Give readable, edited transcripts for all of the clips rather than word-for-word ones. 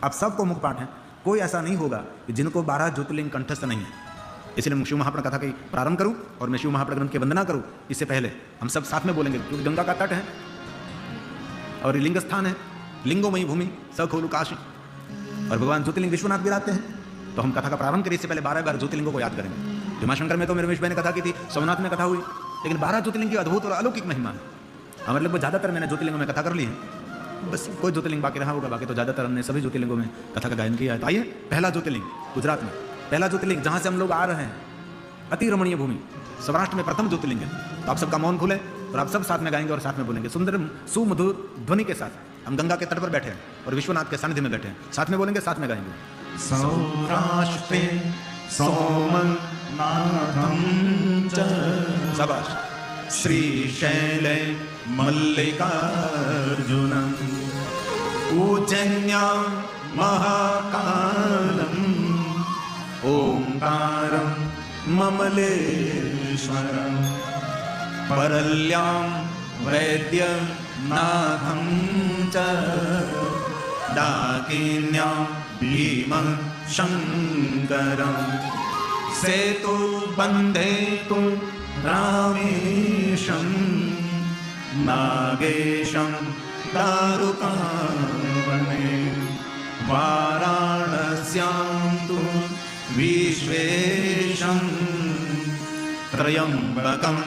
आप सबको मुख पाठ है, कोई ऐसा नहीं होगा कि जिनको 12 ज्योतिर्लिंग कंठस्थ नहीं है। इसलिए मैं शिव महाप्रण कथा की प्रारंभ करूं और मैं शिव महाप्रण ग्रंथ की वंदना करूं, इससे पहले हम सब साथ में बोलेंगे, क्योंकि गंगा का तट है और लिंग स्थान है, लिंगोमयी भूमि सखोलु काशी, और भगवान ज्योतिर्लिंग विश्वनाथ विराजते हैं। तो हम कथा का प्रारंभ करें, इससे पहले 12 बार ज्योतिर्लिंगों को याद करेंगे। भीमाशंकर में तो मेरे रमेश भाई ने कथा की थी, सोमनाथ में कथा हुई, लेकिन 12 ज्योतिर्लिंग की अद्भुत और अलौकिक महिमा है। हमारे लगभग ज़्यादातर मैंने ज्योतिर्लिंगों में कथा कर ली है, बस कोई ज्योतिर्लिंग बाकी रहा होगा, बाकी तो ज़्यादातर हमने सभी ज्योतिर्लिंगों में कथा का गायन किया है। तो आइए, पहला ज्योतिर्लिंग गुजरात में, पहला ज्योतिर्लिंग जहाँ से हम लोग आ रहे हैं, अति रमणीय भूमि, सौराष्ट्र में प्रथम ज्योतिर्लिंग है। तो आप सबका मौन खुले और आप सब साथ में गाएंगे और साथ में बोलेंगे सुंदर सुमधुर ध्वनि के साथ। हम गंगा के तट पर बैठे हैं और विश्वनाथ के सानिध्य में बैठे हैं, साथ में बोलेंगे, साथ में गाएंगे। सौराष्ट्रे सोमनाथं च शाबाश। श्रीशैले मल्लिकार्जुनम् उज्जयिन्यां महाकालम् ओंकारं ममलेश्वरं परल्यां वैद्यनाथं च डाकिन्यां भीमं शङ्करं सेतुबन्धेतु रामेशं नागेशं दारुकावने वाराणस्यां तु विश्वेशं त्र्यम्बकं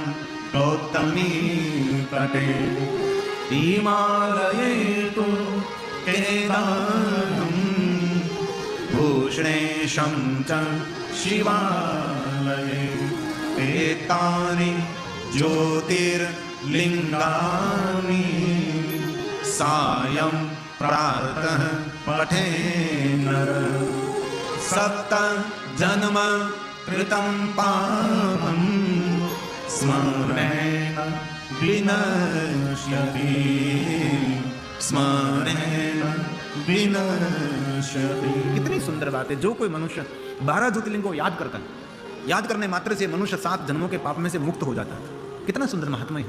गौतमीतटे हिमालये तु केदारं भूषणेशं च शिवालये एतानि ज्योतिर्लिङ्गानि सायं प्रातः पठे नर सप्त जन्म कृतं पापं स्मरेण विनश्यति स्मरेण विनश्यति। कितनी सुंदर बात है। जो कोई मनुष्य 12 ज्योतिर्लिंग को याद करता है, याद करने मात्र से मनुष्य 7 जन्मों के पाप में से मुक्त हो जाता है। कितना सुंदर महात्म्य है।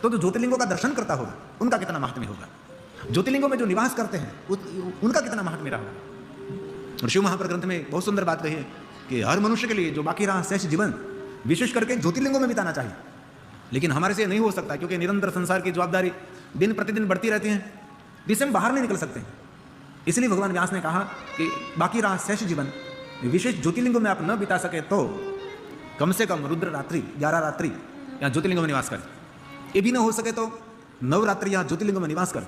तो जो ज्योतिर्लिंगों का दर्शन करता होगा उनका कितना महात्म्य होगा, ज्योतिर्लिंगों में जो निवास करते हैं उनका कितना महात्म्य रहा होगा। और शिव महाप्रण ग्रंथ में बहुत सुंदर बात कही है कि हर मनुष्य के लिए जो बाकी रहा शेष जीवन विशेष करके ज्योतिर्लिंगों में बिताना चाहिए। लेकिन हमारे से नहीं हो सकता, क्योंकि निरंतर संसार की जवाबदारी दिन प्रतिदिन बढ़ती रहती है, जिससे हम बाहर नहीं निकल सकते। इसलिए भगवान व्यास ने कहा कि बाकी रहा शेष जीवन विशेष ज्योतिर्लिंगों में आप न बिता सके तो कम से कम रुद्र रात्रि 11 रात्रि या ज्योतिर्लिंगों में निवास करें। ये भी न हो सके तो नवरात्रि यहाँ ज्योतिर्लिंगों में निवास करें।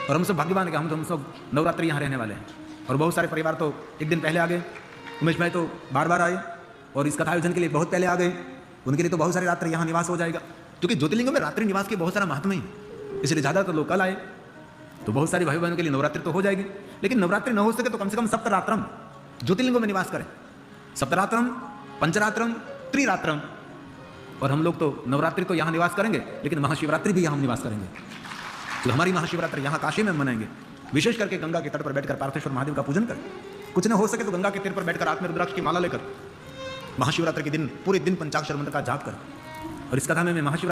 और हम सब भाग्यवान है कि हम सब नवरात्रि यहाँ रहने वाले हैं। और बहुत सारे परिवार तो एक दिन पहले आ गए, उमेश भाई तो बार बार आए और इस कथा आयोजन के लिए बहुत पहले आ गए, उनके लिए तो बहुत सारी रात्रि यहाँ निवास हो जाएगा, क्योंकि ज्योतिर्लिंगों में रात्रि निवास के बहुत सारा महात्म्य है। इसलिए ज़्यादातर लोग कल आए, तो बहुत सारी भाई बहनों के लिए नवरात्रि तो हो जाएगी। लेकिन नवरात्रि न हो सके तो कम से कम सप्तरात्रम ज्योतिर्लिंगों में निवास करें। सप्तरात्रम, पंचरात्रम, त्रिरात्रम। और हम लोग तो नवरात्रि तो यहाँ निवास करेंगे, लेकिन महाशिवरात्रि भी यहाँ निवास करेंगे। तो हमारी महाशिवरात्रि यहाँ काशी में मनाएंगे। विशेष करके गंगा के तट पर बैठकर पार्थेश्वर महादेव का पूजन करें। कुछ न हो सके तो गंगा के तीर पर बैठकर हाथ में रुद्राक्ष की माला लेकर महाशिवरात्रि के दिन पूरे दिन पंचाक्षर मंत्र का जाप करें। और इस कथा में मैं महाशिवरात्रि